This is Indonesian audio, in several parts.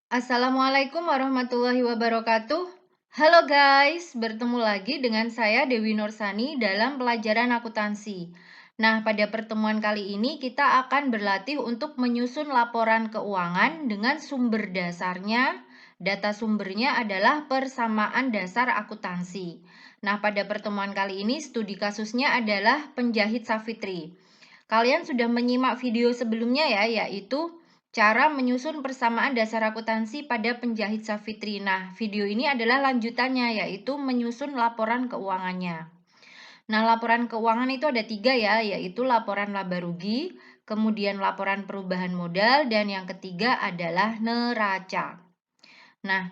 Assalamualaikum warahmatullahi wabarakatuh. Halo guys, bertemu lagi dengan saya Dewi Nursani dalam pelajaran akuntansi. Nah, pada pertemuan kali ini kita akan berlatih untuk menyusun laporan keuangan dengan sumber dasarnya. Data sumbernya adalah persamaan dasar akuntansi. Nah, pada pertemuan kali ini studi kasusnya adalah penjahit Safitri. Kalian sudah menyimak video sebelumnya ya, yaitu cara menyusun persamaan dasar akuntansi pada penjahit Safitri. Nah, video ini adalah lanjutannya, yaitu menyusun laporan keuangannya. Nah, laporan keuangan itu ada 3 ya, yaitu laporan laba rugi, kemudian laporan perubahan modal, dan yang ketiga adalah neraca. Nah,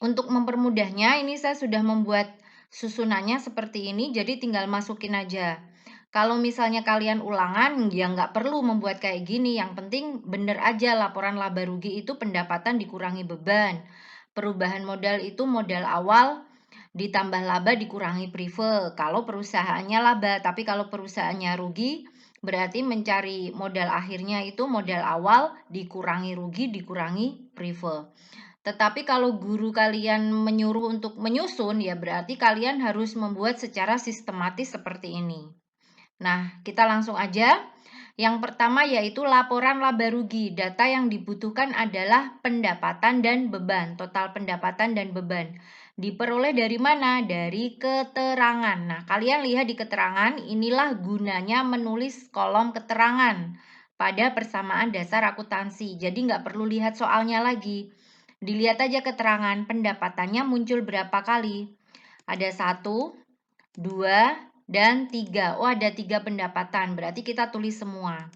untuk mempermudahnya, ini saya sudah membuat susunannya seperti ini, jadi tinggal masukin aja. Kalau misalnya kalian ulangan, ya nggak perlu membuat kayak gini. Yang penting bener aja laporan laba rugi itu pendapatan dikurangi beban. Perubahan modal itu modal awal ditambah laba dikurangi prive. Kalau perusahaannya laba, tapi kalau perusahaannya rugi, berarti mencari modal akhirnya itu modal awal dikurangi rugi dikurangi prive. Tetapi kalau guru kalian menyuruh untuk menyusun, ya berarti kalian harus membuat secara sistematis seperti ini. Nah, kita langsung aja. Yang pertama yaitu laporan laba rugi. Data yang dibutuhkan adalah pendapatan dan beban, total pendapatan dan beban. Diperoleh dari mana? Dari keterangan. Nah, kalian lihat di keterangan, inilah gunanya menulis kolom keterangan pada persamaan dasar akuntansi. Jadi nggak perlu lihat soalnya lagi. Dilihat aja keterangan pendapatannya muncul berapa kali. Ada 1, 2, dan 3. Oh, ada 3 pendapatan, berarti kita tulis semua.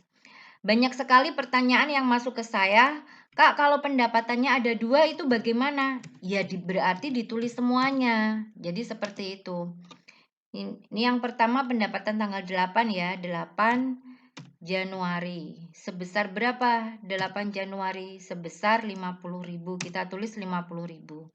Banyak sekali pertanyaan yang masuk ke saya, Kak, kalau pendapatannya ada 2 itu bagaimana? Ya berarti ditulis semuanya. Jadi seperti itu. Ini yang pertama pendapatan tanggal 8 ya, 8 Januari. Sebesar berapa? 8 Januari sebesar 50.000. Kita tulis 50.000.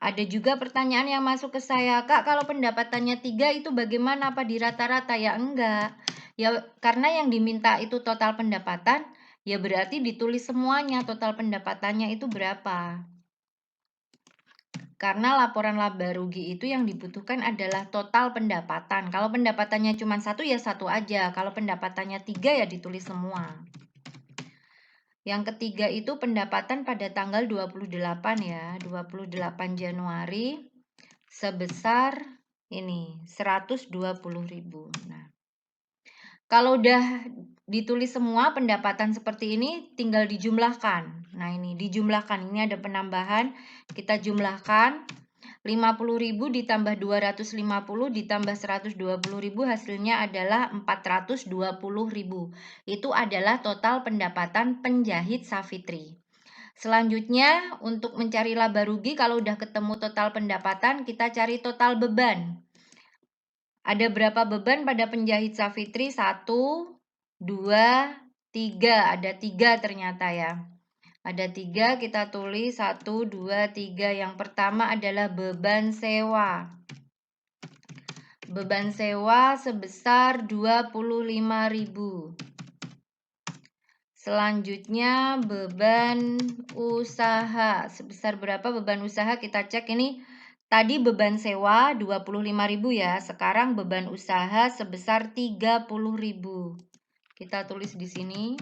Ada juga pertanyaan yang masuk ke saya, Kak, kalau pendapatannya 3 itu bagaimana? Apa di rata-rata? Ya enggak. Ya karena yang diminta itu total pendapatan, ya berarti ditulis semuanya total pendapatannya itu berapa. Karena laporan laba rugi itu yang dibutuhkan adalah total pendapatan. Kalau pendapatannya cuma 1 ya 1 aja. Kalau pendapatannya 3 ya ditulis semua. Yang ketiga itu pendapatan pada tanggal 28 ya, 28 Januari sebesar ini 120.000. Nah, kalau udah ditulis semua pendapatan seperti ini tinggal dijumlahkan. Nah, ini dijumlahkan. Ini ada penambahan, kita jumlahkan 50.000 ditambah 250 ditambah 120.000 hasilnya adalah 420.000. Itu adalah total pendapatan penjahit Safitri. Selanjutnya untuk mencari laba rugi kalau udah ketemu total pendapatan kita cari total beban. Ada berapa beban pada penjahit Safitri? 1, 2, 3. Ada 3 ternyata ya. Ada 3, kita tulis 1, 2, 3. Yang pertama adalah beban sewa. Beban sewa sebesar 25.000. Selanjutnya beban usaha. Sebesar berapa beban usaha? Kita cek ini. Tadi beban sewa 25.000 ya. Sekarang beban usaha sebesar 30.000. Kita tulis di sini.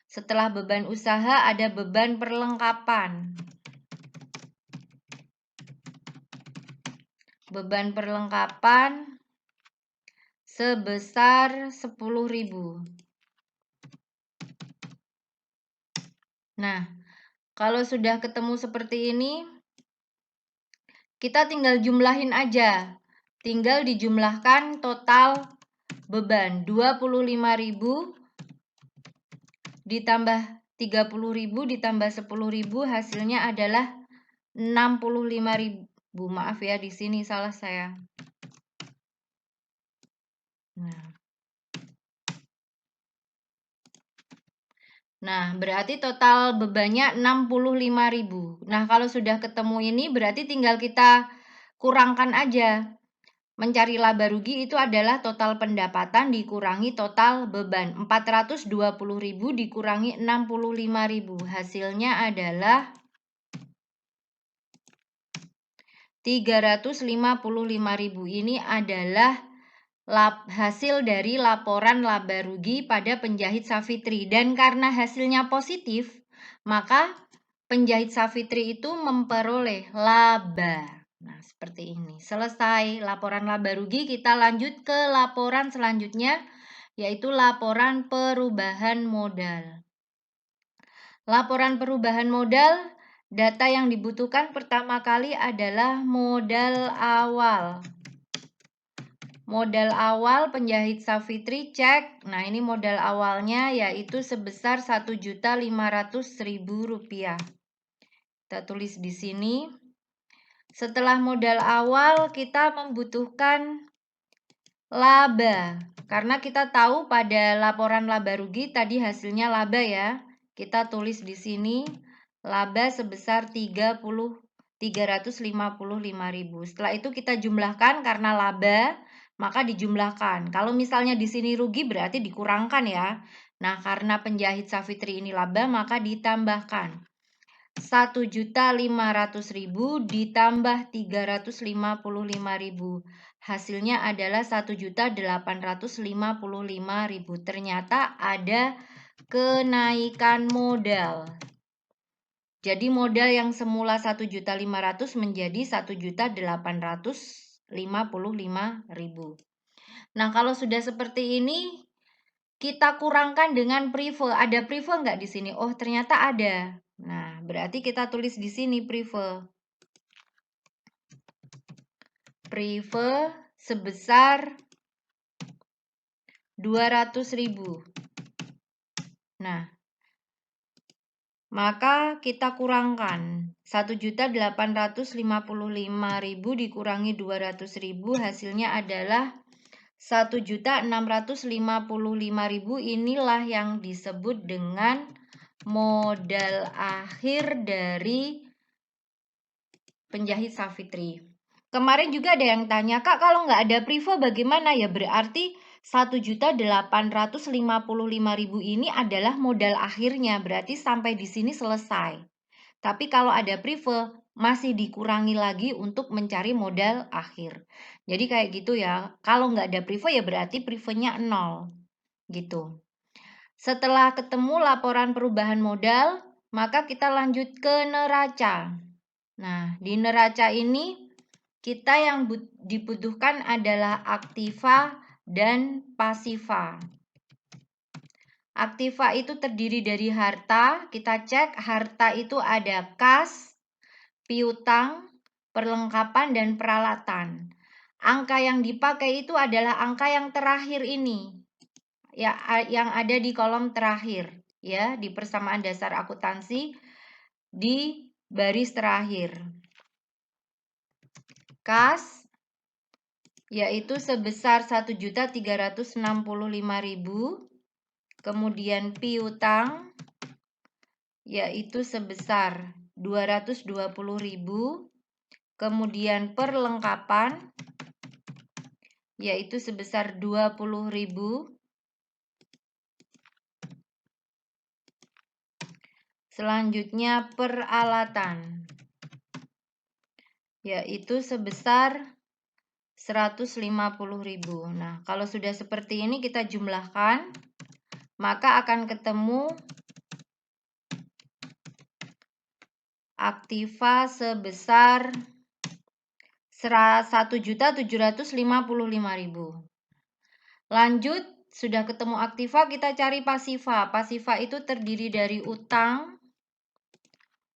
Setelah beban usaha ada beban perlengkapan. Beban perlengkapan sebesar 10.000. Nah, kalau sudah ketemu seperti ini, kita tinggal jumlahin aja. Tinggal dijumlahkan total beban 25.000 ditambah 30.000 ditambah 10.000 hasilnya adalah 65.000. Maaf ya, di sini salah saya. Nah, berarti total bebannya 65.000. Nah, kalau sudah ketemu ini berarti tinggal kita kurangkan aja. Mencari laba rugi itu adalah total pendapatan dikurangi total beban. 420.000 dikurangi 65.000. Hasilnya adalah 355.000. Ini adalah hasil dari laporan laba rugi pada penjahit Savitri. Dan karena hasilnya positif, maka penjahit Savitri itu memperoleh laba. Nah, seperti ini. Selesai laporan laba rugi, kita lanjut ke laporan selanjutnya, yaitu laporan perubahan modal. Laporan perubahan modal, data yang dibutuhkan pertama kali adalah modal awal. Modal awal penjahit Savitri cek. Nah, ini modal awalnya yaitu sebesar Rp1.500.000. Kita tulis di sini. Setelah modal awal, kita membutuhkan laba. Karena kita tahu pada laporan laba rugi tadi hasilnya laba ya. Kita tulis di sini laba sebesar 355.000. Setelah itu kita jumlahkan karena laba, maka dijumlahkan. Kalau misalnya di sini rugi berarti dikurangkan ya. Nah, karena penjahit Savitri ini laba, maka ditambahkan. 1.500.000 ditambah 355.000. Hasilnya adalah 1.855.000. Ternyata ada kenaikan modal. Jadi modal yang semula 1.500.000 menjadi 1.855.000. Nah, kalau sudah seperti ini, kita kurangkan dengan prive. Ada prive nggak di sini? Oh, ternyata ada. Nah, berarti kita tulis di sini prive. Prive sebesar 200.000. Nah, maka kita kurangkan 1.855.000 dikurangi 200.000, hasilnya adalah 1.655.000. Inilah yang disebut dengan modal akhir dari penjahit Savitri. Kemarin juga ada yang tanya, Kak, kalau nggak ada privo bagaimana ya? Berarti 1.855.000 ini adalah modal akhirnya, berarti sampai di sini selesai. Tapi kalau ada prive, masih dikurangi lagi untuk mencari modal akhir. Jadi kayak gitu ya, kalau nggak ada prive ya berarti privenya 0, gitu. Setelah ketemu laporan perubahan modal, maka kita lanjut ke neraca. Nah, di neraca ini kita yang dibutuhkan adalah aktiva dan pasiva. Aktiva itu terdiri dari harta. Kita cek harta itu ada kas, piutang, perlengkapan, dan peralatan. Angka yang dipakai itu adalah angka yang terakhir ini, ya, yang ada di kolom terakhir, ya, di persamaan dasar akuntansi di baris terakhir. Kas yaitu sebesar 1.365.000, kemudian piutang yaitu sebesar 220.000, kemudian perlengkapan yaitu sebesar 20.000, selanjutnya peralatan yaitu sebesar 150.000. Nah, kalau sudah seperti ini kita jumlahkan, maka akan ketemu aktiva sebesar 1.755.000. Lanjut, sudah ketemu aktiva, kita cari pasiva. Pasiva itu terdiri dari utang.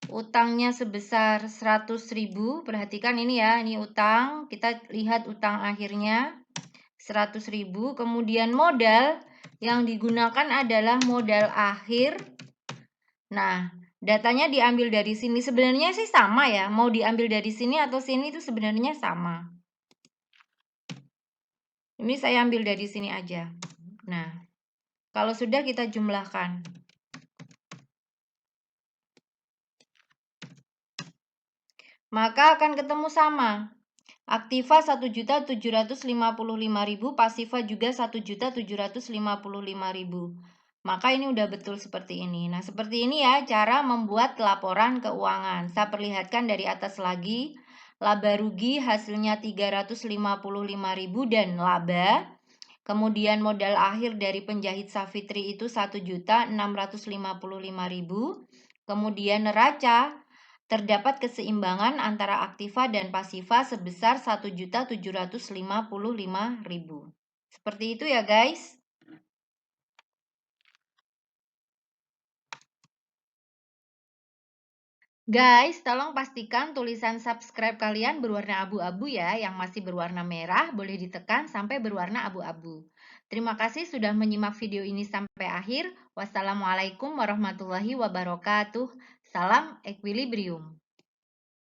Utangnya sebesar 100.000. Perhatikan ini ya, ini utang. Kita lihat utang akhirnya 100.000. Kemudian modal yang digunakan adalah modal akhir. Nah, datanya diambil dari sini. Sebenarnya sih sama ya. Mau diambil dari sini atau sini itu sebenarnya sama. Ini saya ambil dari sini aja. Nah, kalau sudah kita jumlahkan. Maka akan ketemu sama. Aktiva 1.755.000, Pasiva juga 1.755.000. Maka ini udah betul seperti ini. Nah, seperti ini ya cara membuat laporan keuangan. Saya perlihatkan dari atas lagi. Laba rugi hasilnya 355.000 dan laba. Kemudian modal akhir dari penjahit Savitri itu 1.655.000. Kemudian neraca terdapat keseimbangan antara aktiva dan pasiva sebesar 1.755.000. Seperti itu ya guys. Guys, tolong pastikan tulisan subscribe kalian berwarna abu-abu ya. Yang masih berwarna merah boleh ditekan sampai berwarna abu-abu. Terima kasih sudah menyimak video ini sampai akhir. Wassalamualaikum warahmatullahi wabarakatuh. Salam Equilibrium.